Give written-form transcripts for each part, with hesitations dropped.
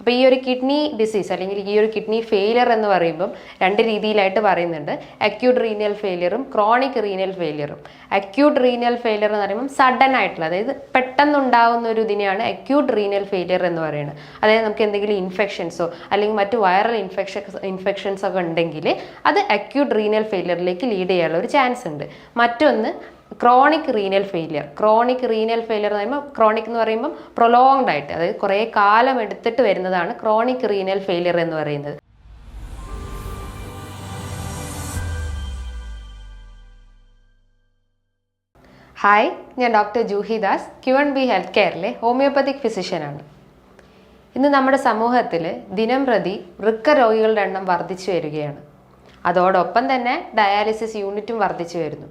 അപ്പോൾ ഈ ഒരു കിഡ്നി ഡിസീസ് അല്ലെങ്കിൽ ഈ ഒരു കിഡ്നി ഫെയിലിയർ എന്ന് പറയുമ്പം രണ്ട് രീതിയിലായിട്ട് പറയുന്നുണ്ട്. അക്യൂട്ട് റീനൽ ഫെയിലിയറും ക്രോണിക് റീനൽ ഫെയിലിയറും. അക്യൂട്ട് റീനൽ ഫെയിലിയർ എന്ന് പറയുമ്പം സഡൻ ആയിട്ടുള്ള, അതായത് പെട്ടെന്നുണ്ടാകുന്ന ഒരു ഇതിനെയാണ് അക്യൂട്ട് റീനൽ ഫെയിലിയർ എന്ന് പറയുന്നത്. അതായത് നമുക്ക് എന്തെങ്കിലും ഇൻഫെക്ഷൻസോ അല്ലെങ്കിൽ മറ്റു വൈറൽ ഇൻഫെക്ഷൻസ് ഒക്കെ ഉണ്ടെങ്കിൽ അത് അക്യൂട്ട് റീനൽ ഫെയിലിയറിലേക്ക് ലീഡ് ചെയ്യാനുള്ള ഒരു ചാൻസ് ഉണ്ട്. മറ്റൊന്ന് chronic renal failure. Chronic renal failure എന്ന് പറയുമ്പോൾ, ക്രോണിക് എന്ന് പറയുമ്പോൾ പ്രൊലോങ്ഡ് ആയിട്ട്, അതായത് കുറേ കാലം എടുത്തിട്ട് വരുന്നതാണ് ക്രോണിക് റീനൽ ഫെയിലിയർ എന്ന് പറയുന്നത്. ഹായ്, ഞാൻ doctor Juhi Das, Q&B health കെയറിലെ ഹോമിയോപ്പതിക് ഫിസിഷ്യനാണ്. ഇന്ന് നമ്മുടെ സമൂഹത്തിൽ ദിനം പ്രതി വൃക്ക രോഗികളുടെ എണ്ണം വർദ്ധിച്ചു വരികയാണ്. അതോടൊപ്പം തന്നെ ഡയാലിസിസ് യൂണിറ്റും വർദ്ധിച്ചു വരുന്നു.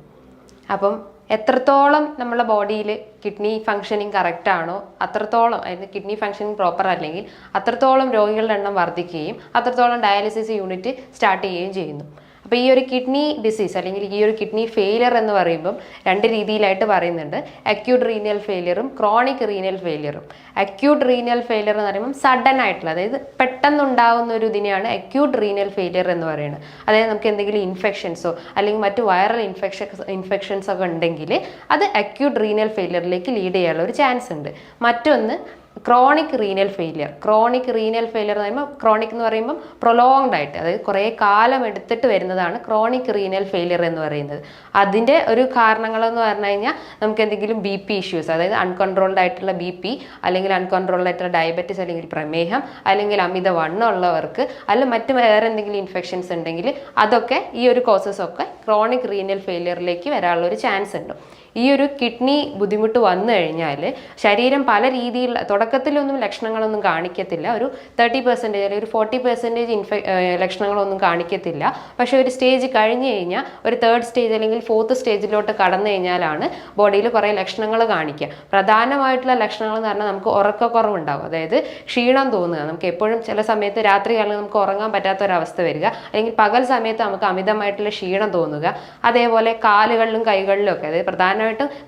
അപ്പം എത്രത്തോളം നമ്മുടെ ബോഡിയിൽ കിഡ്നി ഫങ്ഷനിങ് കറക്റ്റ് ആണോ അത്രത്തോളം, അതായത് കിഡ്നി ഫങ്ഷനിങ് പ്രോപ്പർ അല്ലെങ്കിൽ അത്രത്തോളം രോഗികളുടെ എണ്ണം വർദ്ധിക്കുകയും അത്രത്തോളം ഡയാലിസിസ് യൂണിറ്റ് സ്റ്റാർട്ട് ചെയ്യുകയും ചെയ്യുന്നു. അപ്പോൾ ഈ ഒരു കിഡ്നി ഡിസീസ് അല്ലെങ്കിൽ ഈ ഒരു കിഡ്നി ഫെയിലിയർ എന്ന് പറയുമ്പം രണ്ട് രീതിയിലായിട്ട് പറയുന്നുണ്ട്. അക്യൂട്ട് റീനൽ ഫെയിലിയറും ക്രോണിക് റീനൽ ഫെയിലിയറും. അക്യൂട്ട് റീനൽ ഫെയിലിയർ എന്ന് പറയുമ്പം സഡൻ ആയിട്ടുള്ള, അതായത് പെട്ടെന്നുണ്ടാകുന്ന ഒരു ഇതിനെയാണ് അക്യൂട്ട് റീനൽ ഫെയിലിയർ എന്ന് പറയുന്നത്. അതായത് നമുക്ക് എന്തെങ്കിലും ഇൻഫെക്ഷൻസോ അല്ലെങ്കിൽ മറ്റു വൈറൽ ഇൻഫെക്ഷൻസ് ഒക്കെ ഉണ്ടെങ്കിൽ അത് അക്യൂട്ട് റീനൽ ഫെയിലിയറിലേക്ക് ലീഡ് ചെയ്യാനുള്ള ഒരു ചാൻസ് ഉണ്ട്. മറ്റൊന്ന് chronic renal failure. Chronic renal failure എന്ന് പറയുമ്പോൾ, ക്രോണിക് എന്ന് പറയുമ്പോൾ പ്രൊലോങ്ഡ് ആയിട്ട്, അതായത് കുറേ കാലം എടുത്തിട്ട് വരുന്നതാണ് ക്രോണിക് റീനൽ ഫെയിലിയർ എന്ന് പറയുന്നത്. അതിൻ്റെ ഒരു കാരണങ്ങളെന്ന് പറഞ്ഞു കഴിഞ്ഞാൽ നമുക്ക് എന്തെങ്കിലും BP ഇഷ്യൂസ്, അതായത് അൺകൺട്രോൾഡ് ആയിട്ടുള്ള BP അല്ലെങ്കിൽ അൺകൺട്രോൾഡ് ആയിട്ടുള്ള ഡയബറ്റിസ് അല്ലെങ്കിൽ പ്രമേഹം അല്ലെങ്കിൽ അമിതവണ്ണം ഉള്ളവർക്ക് അല്ലെങ്കിൽ മറ്റ് വേറെ എന്തെങ്കിലും ഇൻഫെക്ഷൻസ് ഉണ്ടെങ്കിൽ അതൊക്കെ ഈ ഒരു കോസസ് ഒക്കെ ക്രോണിക് റീനൽ ഫെയിലിയറിലേക്ക് വരാനുള്ള ഒരു ചാൻസ് ഉണ്ട്. ഈ ഒരു കിഡ്നി ബുദ്ധിമുട്ട് വന്നു കഴിഞ്ഞാൽ ശരീരം പല രീതിയിൽ തുടക്കത്തിലൊന്നും ലക്ഷണങ്ങളൊന്നും കാണിക്കത്തില്ല. ഒരു 30% അല്ലെങ്കിൽ ഒരു 40% ലക്ഷണങ്ങളൊന്നും കാണിക്കത്തില്ല. പക്ഷേ ഒരു സ്റ്റേജ് കഴിഞ്ഞ് കഴിഞ്ഞാൽ, ഒരു 3rd സ്റ്റേജ് അല്ലെങ്കിൽ 4th സ്റ്റേജിലോട്ട് കടന്നു കഴിഞ്ഞാലാണ് ബോഡിയിൽ കുറേ ലക്ഷണങ്ങൾ കാണിക്കുക. പ്രധാനമായിട്ടുള്ള ലക്ഷണങ്ങൾ എന്ന് പറഞ്ഞാൽ നമുക്ക് ഉറക്കക്കുറവുണ്ടാവും, അതായത് ക്ഷീണം തോന്നുക. നമുക്ക് എപ്പോഴും ചില സമയത്ത് രാത്രികാലം നമുക്ക് ഉറങ്ങാൻ പറ്റാത്തൊരവസ്ഥ വരിക, അല്ലെങ്കിൽ പകൽ സമയത്ത് നമുക്ക് അമിതമായിട്ടുള്ള ക്ഷീണം തോന്നുക. അതേപോലെ കാലുകളിലും കൈകളിലും ഒക്കെ, അതായത് പ്രധാനമായിട്ടും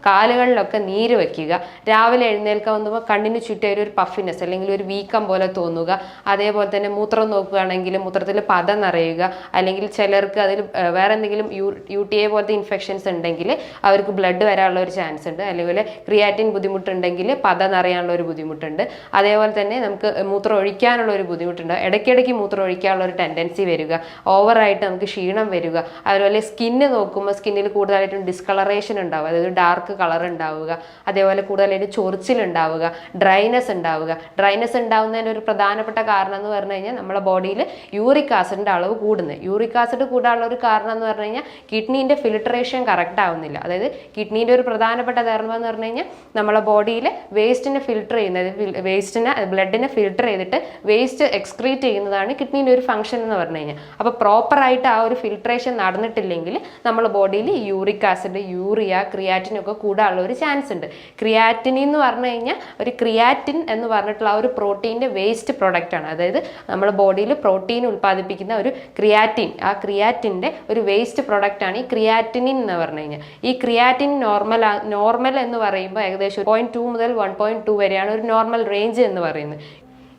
കാലുകളിലൊക്കെ നീര് വയ്ക്കുക. രാവിലെ എഴുന്നേൽക്കാൻ വന്നപ്പോൾ കണ്ണിന് ചുറ്റും ഒരു പഫിനെസ് അല്ലെങ്കിൽ ഒരു വീക്കം പോലെ തോന്നുക. അതേപോലെ തന്നെ മൂത്രം നോക്കുകയാണെങ്കിൽ മൂത്രത്തിൽ പത നിറയുക, അല്ലെങ്കിൽ ചിലർക്ക് അതിൽ വേറെ എന്തെങ്കിലും UTI പോലത്തെ ഇൻഫെക്ഷൻസ് ഉണ്ടെങ്കിൽ അവർക്ക് ബ്ലഡ് വരാനുള്ള ഒരു ചാൻസ് ഉണ്ട്. അല്ലെങ്കിൽ ക്രിയാറ്റിൻ ബുദ്ധിമുട്ടുണ്ടെങ്കിൽ പത നിറയാനുള്ള ഒരു ബുദ്ധിമുട്ടുണ്ട്. അതേപോലെ തന്നെ നമുക്ക് മൂത്രം ഒഴിക്കാനുള്ള ഒരു ബുദ്ധിമുട്ടുണ്ട്. ഇടയ്ക്കിടയ്ക്ക് മൂത്രം ഒഴിക്കാനുള്ള ഒരു ടെൻഡൻസി വരിക, ഓവറായിട്ട് നമുക്ക് ക്ഷീണം വരിക. അതുപോലെ സ്കിന്ന് നോക്കുമ്പോൾ സ്കിന്നിൽ കൂടുതലായിട്ടും ഡിസ്കളറേഷൻ ഉണ്ടാവുക, അതായത് ഡാർക്ക് കളർ ഉണ്ടാവുക. അതേപോലെ കൂടുതലായിട്ട് ചൊറിച്ചിലുണ്ടാവുക, ഡ്രൈനെസ് ഉണ്ടാവുക. ഡ്രൈനെസ് ഉണ്ടാവുന്നതിന് ഒരു പ്രധാനപ്പെട്ട കാരണം എന്ന് പറഞ്ഞു കഴിഞ്ഞാൽ നമ്മുടെ ബോഡിയിൽ യൂറിക് ആസിഡിൻ്റെ അളവ് കൂടുന്നത്. യൂറിക് ആസിഡ് കൂടാനുള്ള ഒരു കാരണം എന്ന് പറഞ്ഞു കഴിഞ്ഞാൽ കിഡ്നീൻ്റെ ഫിൽട്രേഷൻ കറക്റ്റ് ആവുന്നില്ല. അതായത് കിഡ്നീൻ്റെ ഒരു പ്രധാനപ്പെട്ട ധർമ്മം എന്ന് പറഞ്ഞു കഴിഞ്ഞാൽ നമ്മളെ ബോഡിയിൽ വേസ്റ്റിനെ ഫിൽട്ടർ ചെയ്യുന്നത്, ബ്ലഡിനെ ഫിൽട്ടർ ചെയ്തിട്ട് വേസ്റ്റ് എക്സ്ക്രീറ്റ് ചെയ്യുന്നതാണ് കിഡ്നീൻ്റെ ഒരു ഫംഗ്ഷൻ എന്ന് പറഞ്ഞു കഴിഞ്ഞാൽ. അപ്പോൾ പ്രോപ്പറായിട്ട് ആ ഒരു ഫിൽട്രേഷൻ നടന്നിട്ടില്ലെങ്കിൽ നമ്മുടെ ബോഡിയിൽ യൂറിക് ആസിഡ്, യൂറിയ, ക്രിയാറ്റിനൊക്കെ കൂടാനുള്ള ഒരു ചാൻസ് ഉണ്ട്. ക്രിയാറ്റിൻ എന്ന് പറഞ്ഞു കഴിഞ്ഞാൽ ക്രിയാറ്റിൻ എന്ന് പറഞ്ഞിട്ടുള്ള ആ ഒരു പ്രോട്ടീൻ്റെ വേസ്റ്റ് പ്രൊഡക്റ്റ് ആണ്. അതായത് നമ്മുടെ ബോഡിയിൽ പ്രോട്ടീൻ ഉൽപ്പാദിപ്പിക്കുന്ന ഒരു ക്രിയാറ്റിൻ, ആ ക്രിയാറ്റിൻ്റെ ഒരു വേസ്റ്റ് പ്രൊഡക്റ്റ് ആണ് ഈ ക്രിയാറ്റിനിൻ എന്ന് പറഞ്ഞു കഴിഞ്ഞാൽ. ഈ ക്രിയാറ്റിൻ നോർമൽ എന്ന് പറയുമ്പോൾ ഏകദേശം 0.2 മുതൽ 1.2 വരെയാണ് ഒരു നോർമൽ റേഞ്ച് എന്ന് പറയുന്നത്.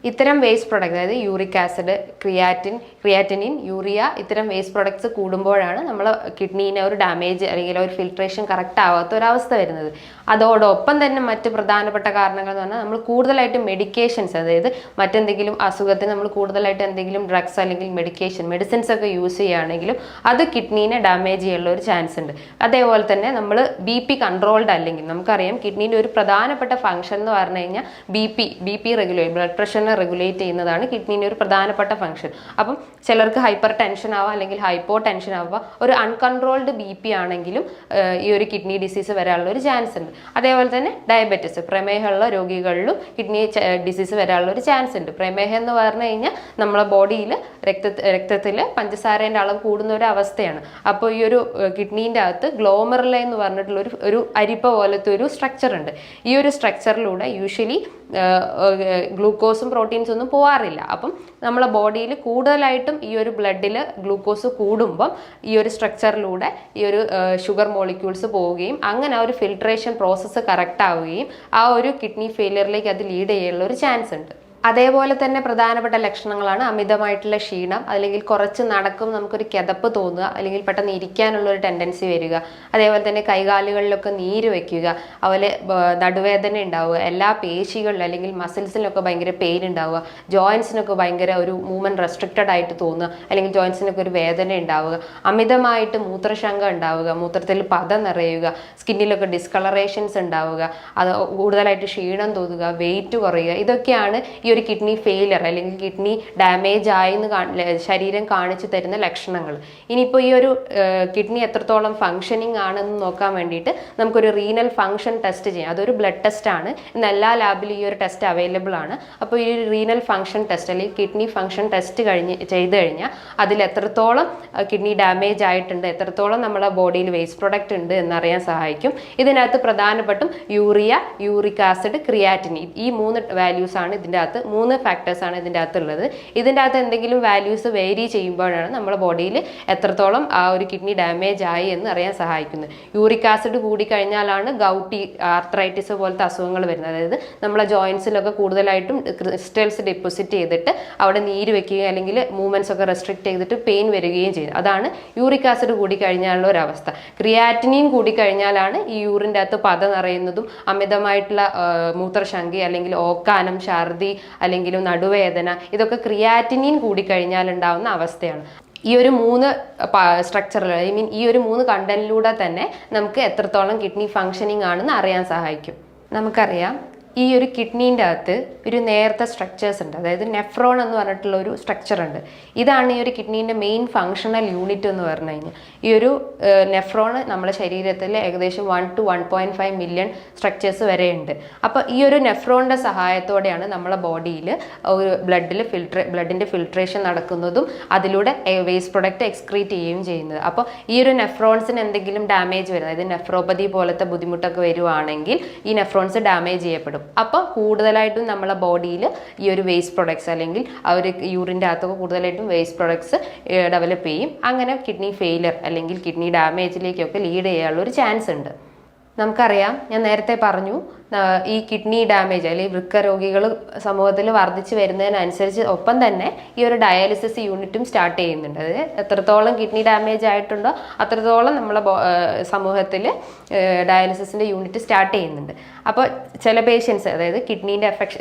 ഇത്തരം വേസ്റ്റ് പ്രൊഡക്റ്റ്, അതായത് യൂറിക് ആസിഡ്, ക്രിയാറ്റിനിൻ, യൂറിയ, ഇത്തരം വേസ്റ്റ് പ്രൊഡക്ട്സ് കൂടുമ്പോഴാണ് നമ്മൾ കിഡ്നീനെ ഒരു ഡാമേജ് അല്ലെങ്കിൽ ഒരു ഫിൽട്രേഷൻ കറക്റ്റ് ആവാത്ത ഒരവസ്ഥ വരുന്നത്. അതോടൊപ്പം തന്നെ മറ്റ് പ്രധാനപ്പെട്ട കാരണങ്ങൾ എന്ന് പറഞ്ഞാൽ നമ്മൾ കൂടുതലായിട്ട് മെഡിക്കേഷൻസ്, അതായത് മറ്റെന്തെങ്കിലും അസുഖത്തിന് നമ്മൾ കൂടുതലായിട്ട് എന്തെങ്കിലും ഡ്രഗ്സ് അല്ലെങ്കിൽ മെഡിസിൻസ് ഒക്കെ യൂസ് ചെയ്യുകയാണെങ്കിലും അത് കിഡ്നീനെ ഡാമേജ് ചെയ്യാനുള്ള ഒരു ചാൻസ് ഉണ്ട്. അതേപോലെ തന്നെ നമ്മൾ BP കൺട്രോൾഡ് അല്ലെങ്കിൽ, നമുക്കറിയാം കിഡ്നീൻ്റെ ഒരു പ്രധാനപ്പെട്ട ഫംഗ്ഷൻ എന്ന് പറഞ്ഞു കഴിഞ്ഞാൽ BP റെഗുലേറ്റ്, ബ്ലഡ് പ്രഷറിനെ റെഗുലേറ്റ് ചെയ്യുന്നതാണ് കിഡ്നീൻ്റെ ഒരു പ്രധാനപ്പെട്ട ഫംഗ്ഷൻ. അപ്പം ചിലർക്ക് ഹൈപ്പർ ടെൻഷൻ ആവാം അല്ലെങ്കിൽ ഹൈപ്പോ ടെൻഷൻ ആവുക. ഒരു അൺകൺട്രോൾഡ് BP ആണെങ്കിലും ഈ ഒരു കിഡ്നി ഡിസീസ് വരാനുള്ള ഒരു ചാൻസ് ഉണ്ട്. അതേപോലെ തന്നെ ഡയബറ്റിസ്, പ്രമേഹമുള്ള രോഗികളിലും കിഡ്നി ഡിസീസ് വരാനുള്ള ഒരു ചാൻസ് ഉണ്ട്. പ്രമേഹം എന്ന് പറഞ്ഞു കഴിഞ്ഞാൽ നമ്മളെ ബോഡിയിൽ രക്തത്തിൽ പഞ്ചസാരേൻ്റെ അളവ് കൂടുന്ന ഒരു അവസ്ഥയാണ്. അപ്പോൾ ഈ ഒരു കിഡ്നീൻ്റെ അകത്ത് ഗ്ലോമറുല എന്ന് പറഞ്ഞിട്ടുള്ള ഒരു അരിപ്പ പോലത്തെ ഒരു സ്ട്രക്ചർ ഉണ്ട്. ഈ ഒരു സ്ട്രക്ചറിലൂടെ യൂഷ്വലി ഗ്ലൂക്കോസും പ്രോട്ടീൻസും ഒന്നും പോകാറില്ല. അപ്പം നമ്മളെ ബോഡിയിൽ കൂടുതലായിട്ടും ഈ ഒരു ബ്ലഡിൽ ഗ്ലൂക്കോസ് കൂടുമ്പം ഈ ഒരു സ്ട്രക്ചറിലൂടെ ഈ ഒരു ഷുഗർ മോളിക്യൂൾസ് പോവുകയും അങ്ങനെ ആ ഒരു ഫിൽട്രേഷൻ പ്രോസസ്സ് കറക്റ്റ് ആവുകയും ആ ഒരു കിഡ്നി ഫെയിലിയറിലേക്ക് അത് ലീഡ് ചെയ്യാനുള്ള ഒരു ചാൻസ് ഉണ്ട്. അതേപോലെ തന്നെ പ്രധാനപ്പെട്ട ലക്ഷണങ്ങളാണ് അമിതമായിട്ടുള്ള ക്ഷീണം, അല്ലെങ്കിൽ കുറച്ച് നടക്കും നമുക്കൊരു കിതപ്പ് തോന്നുക, അല്ലെങ്കിൽ പെട്ടെന്ന് ഇരിക്കാനുള്ള ഒരു ടെൻഡൻസി വരിക, അതേപോലെ തന്നെ കൈകാലുകളിലൊക്കെ നീര് വയ്ക്കുക, അതുപോലെ നടുവേദന ഉണ്ടാവുക, എല്ലാ പേശികളിലും അല്ലെങ്കിൽ മസിൽസിലൊക്കെ ഭയങ്കര പെയിൻ ഉണ്ടാവുക, ജോയിൻസിനൊക്കെ ഭയങ്കര ഒരു മൂവ്മെന്റ് റെസ്ട്രിക്റ്റഡ് ആയിട്ട് തോന്നുക, അല്ലെങ്കിൽ ജോയിൻസിനൊക്കെ ഒരു വേദന ഉണ്ടാവുക, അമിതമായിട്ട് മൂത്രശങ്ക ഉണ്ടാവുക, മൂത്രത്തിൽ പത നിറയുക, സ്കിന്നിലൊക്കെ ഡിസ്കളറേഷൻസ് ഉണ്ടാവുക, അത് കൂടുതലായിട്ട് ക്ഷീണം തോന്നുക, വെയിറ്റ് കുറയുക, ഇതൊക്കെയാണ് ഈ ഒരു കിഡ്നി ഫെയിലിയർ അല്ലെങ്കിൽ കിഡ്നി ഡാമേജ് ആയെന്ന് ശരീരം കാണിച്ചു തരുന്ന ലക്ഷണങ്ങൾ. ഇനിയിപ്പോൾ ഈ ഒരു കിഡ്നി എത്രത്തോളം ഫങ്ഷനിങ് ആണെന്ന് നോക്കാൻ വേണ്ടിയിട്ട് നമുക്കൊരു റീനൽ ഫങ്ഷൻ ടെസ്റ്റ് ചെയ്യാം. അതൊരു ബ്ലഡ് ടെസ്റ്റ് ആണ്. ഇന്ന് എല്ലാ ലാബിലും ഈ ഒരു ടെസ്റ്റ് അവൈലബിൾ ആണ്. അപ്പോൾ ഈ ഒരു റീനൽ ഫങ്ഷൻ ടെസ്റ്റ് അല്ലെങ്കിൽ കിഡ്നി ഫങ്ഷൻ ടെസ്റ്റ് ചെയ്ത് കഴിഞ്ഞാൽ അതിൽ എത്രത്തോളം കിഡ്നി ഡാമേജ് ആയിട്ടുണ്ട്, എത്രത്തോളം നമ്മുടെ ബോഡിയിൽ വേസ്റ്റ് പ്രൊഡക്റ്റ് ഉണ്ട് എന്നറിയാൻ സഹായിക്കും. ഇതിനകത്ത് പ്രധാനപ്പെട്ടും യൂറിയ, യൂറിക് ആസിഡ്, ക്രിയാറ്റിനിൻ, ഈ 3 വാല്യൂസ് ആണ് ഇതിൻ്റെ അകത്ത്, 3 ഫാക്ടേഴ്സ് ആണ് ഇതിൻ്റെ അകത്തുള്ളത്. ഇതിൻ്റെ അകത്ത് എന്തെങ്കിലും വാല്യൂസ് വേരി ചെയ്യുമ്പോഴാണ് നമ്മുടെ ബോഡിയിൽ എത്രത്തോളം ആ ഒരു കിഡ്നി ഡാമേജ് ആയി എന്ന് അറിയാൻ സഹായിക്കുന്നത്. യൂറിക് ആസിഡ് കൂടിക്കഴിഞ്ഞാലാണ് ഗൗട്ടി, ആർത്രൈറ്റിസ് പോലത്തെ അസുഖങ്ങൾ വരുന്നത്. അതായത് നമ്മളെ ജോയിൻസിലൊക്കെ കൂടുതലായിട്ടും ക്രിസ്റ്റൽസ് ഡെപ്പോസിറ്റ് ചെയ്തിട്ട് അവിടെ നീര് വെക്കുകയും അല്ലെങ്കിൽ മൂവ്മെന്റ്സ് ഒക്കെ റെസ്ട്രിക്ട് ചെയ്തിട്ട് പെയിൻ വരികയും ചെയ്യും. അതാണ് യൂറിക് ആസിഡ് കൂടിക്കഴിഞ്ഞാലുള്ള ഒരു അവസ്ഥ. ക്രിയാറ്റിനിൻ കൂടിക്കഴിഞ്ഞാലാണ് ഈ യൂറിൻ്റെ അകത്ത് പത നിറയുന്നതും അമിതമായിട്ടുള്ള മൂത്രശങ്ക അല്ലെങ്കിൽ ഓക്കാനം, ഛർദി അല്ലെങ്കിൽ നടുവേദന, ഇതൊക്കെ ക്രിയാറ്റിനിൻ കൂടിക്കഴിഞ്ഞാൽ ഉണ്ടാവുന്ന അവസ്ഥയാണ്. ഈ ഒരു 3 സ്ട്രക്ചറിൽ, ഐ മീൻ ഈ ഒരു 3 കണ്ടന്റിലൂടെ തന്നെ നമുക്ക് എത്രത്തോളം കിഡ്നി ഫങ്ഷനിങ് ആണെന്ന് അറിയാൻ സഹായിക്കും. നമുക്കറിയാം ഈ ഒരു കിഡ്നീൻ്റെ അകത്ത് ഒരു നേരത്തെ സ്ട്രക്ചേഴ്സ് ഉണ്ട്. അതായത് നെഫ്രോൺ എന്ന് പറഞ്ഞിട്ടുള്ള ഒരു സ്ട്രക്ചർ ഉണ്ട്. ഇതാണ് ഈ ഒരു കിഡ്നീൻ്റെ മെയിൻ ഫങ്ഷണൽ യൂണിറ്റ് എന്ന് പറഞ്ഞു കഴിഞ്ഞാൽ. ഈ ഒരു നെഫ്രോൺ നമ്മുടെ ശരീരത്തിൽ ഏകദേശം 1 to 1.5 മില്യൺ സ്ട്രക്ചേഴ്സ് വരെ ഉണ്ട്. അപ്പോൾ ഈ ഒരു നെഫ്രോണിൻ്റെ സഹായത്തോടെയാണ് നമ്മളെ ബോഡിയിൽ ഒരു ബ്ലഡിൻ്റെ ഫിൽട്രേഷൻ നടക്കുന്നതും അതിലൂടെ വേസ്റ്റ് പ്രൊഡക്റ്റ് എക്സ്ക്രീറ്റ് ചെയ്യുകയും ചെയ്യുന്നത്. അപ്പോൾ ഈ ഒരു നെഫ്രോൺസിന് എന്തെങ്കിലും ഡാമേജ് വരും, അതായത് നെഫ്രോപ്പതി പോലത്തെ ബുദ്ധിമുട്ടൊക്കെ വരുവാണെങ്കിൽ ഈ നെഫ്രോൺസ് ഡാമേജ് ചെയ്യപ്പെടും. അപ്പോൾ കൂടുതലായിട്ടും നമ്മളെ ബോഡിയിൽ ഈ ഒരു വേസ്റ്റ് പ്രൊഡക്ട്സ് അല്ലെങ്കിൽ ആ ഒരു യൂറിൻ്റെ അകത്തൊക്കെ കൂടുതലായിട്ടും വേസ്റ്റ് പ്രൊഡക്ട്സ് ഡെവലപ്പ് ചെയ്യും. അങ്ങനെ കിഡ്നി ഫെയിലിയർ അല്ലെങ്കിൽ കിഡ്നി ഡാമേജിലേക്കൊക്കെ ലീഡ് ചെയ്യാനുള്ള ഒരു ചാൻസ് ഉണ്ട്. നമുക്കറിയാം, ഞാൻ നേരത്തെ പറഞ്ഞു, ഈ കിഡ്നി ഡാമേജ് അല്ലെങ്കിൽ വൃക്ക രോഗികൾ സമൂഹത്തിൽ വർദ്ധിച്ചു വരുന്നതിനനുസരിച്ച് ഒപ്പം തന്നെ ഈ ഒരു ഡയാലിസിസ് യൂണിറ്റും സ്റ്റാർട്ട് ചെയ്യുന്നുണ്ട്. അത് എത്രത്തോളം കിഡ്നി ഡാമേജ് ആയിട്ടുണ്ടോ അത്രത്തോളം നമ്മളെ സമൂഹത്തിൽ ഡയാലിസിസിൻ്റെ യൂണിറ്റ് സ്റ്റാർട്ട് ചെയ്യുന്നുണ്ട്. അപ്പോൾ ചില പേഷ്യൻസ്, അതായത് കിഡ്നീൻ്റെ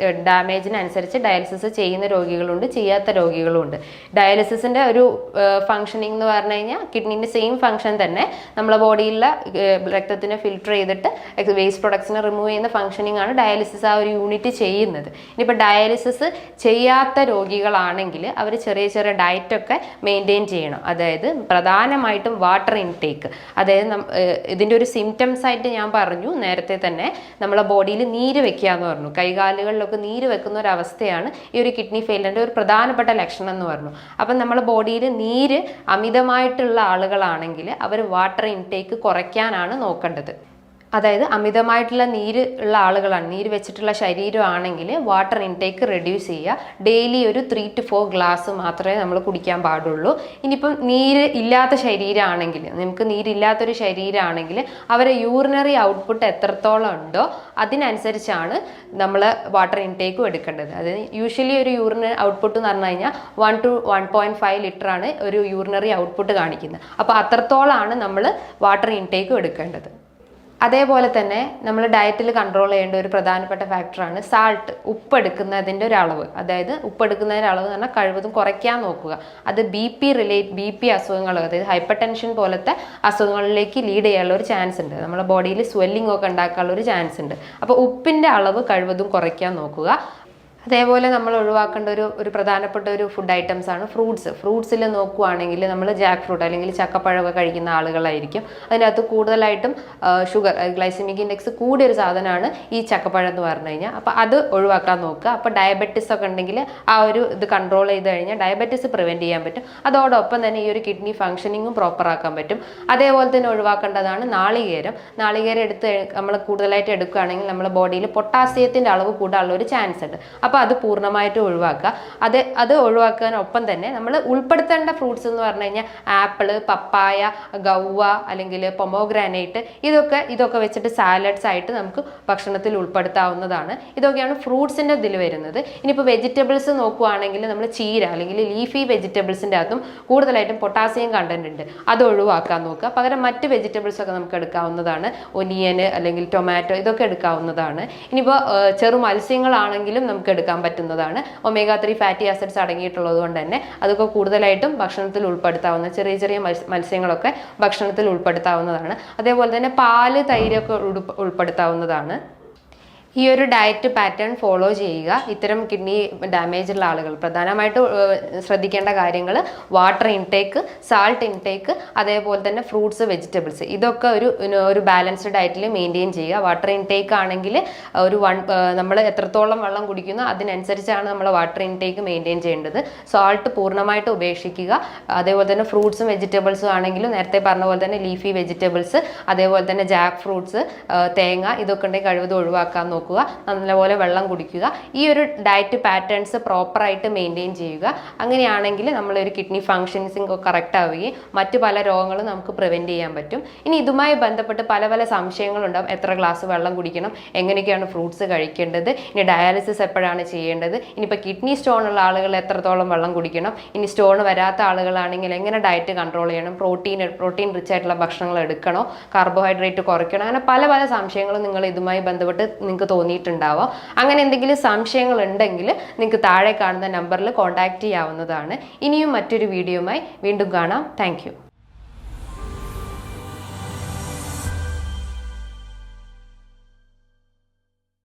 ഡാമേജിനനുസരിച്ച് ഡയാലിസിസ് ചെയ്യുന്ന രോഗികളുണ്ട്, ചെയ്യാത്ത രോഗികളുണ്ട്. ഡയാലിസിസിൻ്റെ ഒരു ഫങ്ഷനിങ് എന്ന് പറഞ്ഞു കഴിഞ്ഞാൽ കിഡ്നീൻ്റെ സെയിം ഫങ്ഷൻ തന്നെ നമ്മളെ ബോഡിയിലുള്ള രക്തത്തിനെ ഫിൽട്ടർ ചെയ്തിട്ട് വേസ്റ്റ് പ്രൊഡക്ട്സിനെ റിമൂവ് ചെയ്യുന്ന ഫങ്ഷനിങ് ആണ് ഡയാലിസിസ് ആ ഒരു യൂണിറ്റ് ചെയ്യുന്നത്. ഇനിയിപ്പോൾ ഡയാലിസിസ് ചെയ്യാത്ത രോഗികളാണെങ്കിൽ അവർ ചെറിയ ചെറിയ ഡയറ്റൊക്കെ മെയിൻറ്റെയിൻ ചെയ്യണം. അതായത് പ്രധാനമായിട്ടും വാട്ടർ ഇൻടേക്ക്. അതായത് ഇതിൻ്റെ ഒരു സിംറ്റംസ് ആയിട്ട് ഞാൻ പറഞ്ഞു നേരത്തെ തന്നെ, നമ്മളെ ബോഡിയിൽ നീര് വെക്കുക എന്ന് പറഞ്ഞു. കൈകാലുകളിലൊക്കെ നീര് വെക്കുന്ന ഒരു അവസ്ഥയാണ് ഈ ഒരു കിഡ്നി ഫെയിലിയറിൻ്റെ ഒരു പ്രധാനപ്പെട്ട ലക്ഷണം എന്ന് പറഞ്ഞു. അപ്പം നമ്മളെ ബോഡിയിൽ നീര് അമിതമായിട്ടുള്ള ആളുകളാണെങ്കിൽ അവർ വാട്ടർ ഇൻടേക്ക് കുറയ്ക്കാനാണ് നോക്കേണ്ടത്. അതായത് അമിതമായിട്ടുള്ള നീര് ഉള്ള ആളുകളാണ്, നീര് വെച്ചിട്ടുള്ള ശരീരമാണെങ്കിൽ വാട്ടർ ഇൻടേക്ക് റെഡ്യൂസ് ചെയ്യുക. ഡെയിലി ഒരു 3 to 4 ഗ്ലാസ് മാത്രമേ നമ്മൾ കുടിക്കാൻ പാടുള്ളൂ. ഇനിയിപ്പം നീര് ഇല്ലാത്ത ശരീരമാണെങ്കിൽ, നമുക്ക് നീരില്ലാത്തൊരു ശരീരമാണെങ്കിൽ അവരെ യൂറിനറി ഔട്ട്പുട്ട് എത്രത്തോളം ഉണ്ടോ അതിനനുസരിച്ചാണ് നമ്മൾ വാട്ടർ ഇൻടേക്കും എടുക്കേണ്ടത്. അതായത് യൂഷ്വലി ഒരു യൂറിനറി ഔട്ട്പുട്ട് എന്ന് പറഞ്ഞു കഴിഞ്ഞാൽ 1 to 1.5 ലിറ്ററാണ് ഒരു യൂറിനറി ഔട്ട്പുട്ട് കാണിക്കുന്നത്. അപ്പോൾ അത്രത്തോളമാണ് നമ്മൾ വാട്ടർ ഇൻടേക്കും എടുക്കേണ്ടത്. അതേപോലെ തന്നെ നമ്മൾ ഡയറ്റിൽ കൺട്രോൾ ചെയ്യേണ്ട ഒരു പ്രധാനപ്പെട്ട ഫാക്ടറാണ് സാൾട്ട്, ഉപ്പെടുക്കുന്നതിൻ്റെ ഒരു അളവ്. അതായത് ഉപ്പെടുക്കുന്നതിൻ്റെ അളവ് എന്ന് പറഞ്ഞാൽ കഴിവതും കുറയ്ക്കാൻ നോക്കുക. അത് ബി പി അസുഖങ്ങൾ, അതായത് ഹൈപ്പർ ടെൻഷൻ പോലത്തെ അസുഖങ്ങളിലേക്ക് ലീഡ് ചെയ്യാനുള്ള ഒരു ചാൻസ് ഉണ്ട്. നമ്മുടെ ബോഡിയിൽ സ്വെല്ലിംഗ് ഒക്കെ ഉണ്ടാക്കാനുള്ള ഒരു ചാൻസ് ഉണ്ട്. അപ്പോൾ ഉപ്പിൻ്റെ അളവ് കഴിവതും കുറയ്ക്കാൻ നോക്കുക. അതേപോലെ നമ്മൾ ഒഴിവാക്കേണ്ട ഒരു പ്രധാനപ്പെട്ട ഒരു ഫുഡ് ഐറ്റംസ് ആണ് ഫ്രൂട്ട്സ്. ഫ്രൂട്ട്സിൽ നോക്കുകയാണെങ്കിൽ നമ്മൾ ജാക്ക് ഫ്രൂട്ട് അല്ലെങ്കിൽ ചക്കപ്പഴമൊക്കെ കഴിക്കുന്ന ആളുകളായിരിക്കും. അതിനകത്ത് കൂടുതലായിട്ടും ഷുഗർ, ഗ്ലൈസമിക് ഇൻഡെക്സ് കൂടിയൊരു സാധനമാണ് ഈ ചക്കപ്പഴം എന്ന് പറഞ്ഞു കഴിഞ്ഞാൽ. അപ്പോൾ അത് ഒഴിവാക്കാൻ നോക്കുക. അപ്പോൾ ഡയബറ്റിസ് ഒക്കെ ഉണ്ടെങ്കിൽ ആ ഒരു ഇത് കൺട്രോൾ ചെയ്ത് കഴിഞ്ഞാൽ ഡയബറ്റിസ് പ്രിവെൻറ്റ് ചെയ്യാൻ പറ്റും. അതോടൊപ്പം തന്നെ ഈ ഒരു കിഡ്നി ഫങ്ഷനിങ്ങും പ്രോപ്പറാക്കാൻ പറ്റും. അതേപോലെ തന്നെ ഒഴിവാക്കേണ്ടതാണ് നാളികേരം. നാളികേരം നമ്മൾ കൂടുതലായിട്ട് എടുക്കുകയാണെങ്കിൽ നമ്മുടെ ബോഡിയിൽ പൊട്ടാസ്യത്തിൻ്റെ അളവ് കൂടാനുള്ള ഒരു ചാൻസ് ഉണ്ട്. അപ്പോൾ അപ്പോൾ അത് പൂർണ്ണമായിട്ട് ഒഴിവാക്കുക. അത് ഒഴിവാക്കാനൊപ്പം തന്നെ നമ്മൾ ഉൾപ്പെടുത്തേണ്ട ഫ്രൂട്ട്സ് എന്ന് പറഞ്ഞു കഴിഞ്ഞാൽ ആപ്പിള്, പപ്പായ, ഗൗവ അല്ലെങ്കിൽ പൊമോഗ്രാനൈറ്റ് ഇതൊക്കെ വെച്ചിട്ട് സാലഡ്സ് ആയിട്ട് നമുക്ക് ഭക്ഷണത്തിൽ ഉൾപ്പെടുത്താവുന്നതാണ്. ഇതൊക്കെയാണ് ഫ്രൂട്ട്സിൻ്റെ ഇതിൽ വരുന്നത്. ഇനിയിപ്പോൾ വെജിറ്റബിൾസ് നോക്കുകയാണെങ്കിൽ നമ്മൾ ചീര അല്ലെങ്കിൽ ലീഫി വെജിറ്റബിൾസിൻ്റെ അകത്തും കൂടുതലായിട്ടും പൊട്ടാസ്യം കണ്ടന്റ് ഉണ്ട്. അത് ഒഴിവാക്കാൻ നോക്കുക. പകരം മറ്റ് വെജിറ്റബിൾസ് ഒക്കെ നമുക്ക് എടുക്കാവുന്നതാണ്. ഒനിയൻ അല്ലെങ്കിൽ ടൊമാറ്റോ ഇതൊക്കെ എടുക്കാവുന്നതാണ്. ഇനിയിപ്പോൾ ചെറു മത്സ്യങ്ങളാണെങ്കിലും നമുക്ക് എടുക്കാൻ പറ്റുന്നതാണ്. ഒമേഗ 3 ഫാറ്റി ആസിഡ്സ് അടങ്ങിയിട്ടുള്ളത് കൊണ്ട് തന്നെ അതൊക്കെ കൂടുതലായിട്ടും ഭക്ഷണത്തിൽ ഉൾപ്പെടുത്താവുന്ന ചെറിയ ചെറിയ മത്സ്യങ്ങളൊക്കെ ഭക്ഷണത്തിൽ ഉൾപ്പെടുത്താവുന്നതാണ്. അതേപോലെ തന്നെ പാല്, തൈരൊക്കെ ഉൾപ്പെടുത്താവുന്നതാണ്. ഈ ഒരു ഡയറ്റ് പാറ്റേൺ ഫോളോ ചെയ്യുക. ഇത്തരം കിഡ്നി ഡാമേജ് ഉള്ള ആളുകൾ പ്രധാനമായിട്ട് ശ്രദ്ധിക്കേണ്ട കാര്യങ്ങൾ വാട്ടർ ഇൻടേക്ക്, സാൾട്ട് ഇൻടേക്ക്, അതേപോലെ തന്നെ ഫ്രൂട്ട്സ്, വെജിറ്റബിൾസ് ഇതൊക്കെ ഒരു ബാലൻസ്ഡ് ഡയറ്റിൽ മെയിൻറ്റെയിൻ ചെയ്യുക. വാട്ടർ ഇൻടേക്ക് ആണെങ്കിൽ നമ്മൾ എത്രത്തോളം വെള്ളം കുടിക്കുന്നോ അതിനനുസരിച്ചാണ് നമ്മൾ വാട്ടർ ഇൻടേക്ക് മെയിൻറ്റെയിൻ ചെയ്യേണ്ടത്. സാൾട്ട് പൂർണ്ണമായിട്ട് ഉപേക്ഷിക്കുക. അതേപോലെ തന്നെ ഫ്രൂട്ട്സും വെജിറ്റബിൾസും ആണെങ്കിലും നേരത്തെ പറഞ്ഞ പോലെ തന്നെ ലീഫി വെജിറ്റബിൾസ്, അതേപോലെ തന്നെ ജാക്ക് ഫ്രൂട്ട്സ്, തേങ്ങ ഇതൊക്കെ ഉണ്ടെങ്കിൽ കഴിവതും ഒഴിവാക്കാൻ നോക്കുക. നല്ലപോലെ വെള്ളം കുടിക്കുക. ഈ ഒരു ഡയറ്റ് പാറ്റേൺസ് പ്രോപ്പറായിട്ട് മെയിൻറ്റെയിൻ ചെയ്യുക. അങ്ങനെയാണെങ്കിൽ നമ്മളൊരു കിഡ്നി ഫങ്ഷൻസിങ് കറക്റ്റ് ആവുകയും മറ്റു പല രോഗങ്ങളും നമുക്ക് പ്രിവെൻറ്റ് ചെയ്യാൻ പറ്റും. ഇനി ഇതുമായി ബന്ധപ്പെട്ട് പല സംശയങ്ങളുണ്ടാവും. എത്ര ഗ്ലാസ് വെള്ളം കുടിക്കണം, എങ്ങനെയൊക്കെയാണ് ഫ്രൂട്ട്സ് കഴിക്കേണ്ടത്, ഇനി ഡയാലിസിസ് എപ്പോഴാണ് ചെയ്യേണ്ടത്, ഇനിയിപ്പോൾ കിഡ്നി സ്റ്റോൺ ഉള്ള ആളുകൾ എത്രത്തോളം വെള്ളം കുടിക്കണം, ഇനി സ്റ്റോൺ വരാത്ത ആളുകളാണെങ്കിൽ എങ്ങനെ ഡയറ്റ് കൺട്രോൾ ചെയ്യണം, പ്രോട്ടീൻ റിച്ച് ആയിട്ടുള്ള ഭക്ഷണങ്ങൾ എടുക്കണോ, കാർബോഹൈഡ്രേറ്റ് കുറയ്ക്കണോ, അങ്ങനെ പല സംശയങ്ങളും നിങ്ങൾ ഇതുമായി ബന്ധപ്പെട്ട് നിങ്ങൾക്ക് തോന്നിയിട്ടുണ്ടാവാം. അങ്ങനെ എന്തെങ്കിലും സംശയങ്ങൾ ഉണ്ടെങ്കിൽ നിങ്ങൾക്ക് താഴെ കാണുന്ന നമ്പറിൽ കോൺടാക്റ്റ് ചെയ്യാവുന്നതാണ്. ഇനിയും മറ്റൊരു വീഡിയോയുമായി വീണ്ടും കാണാം. താങ്ക്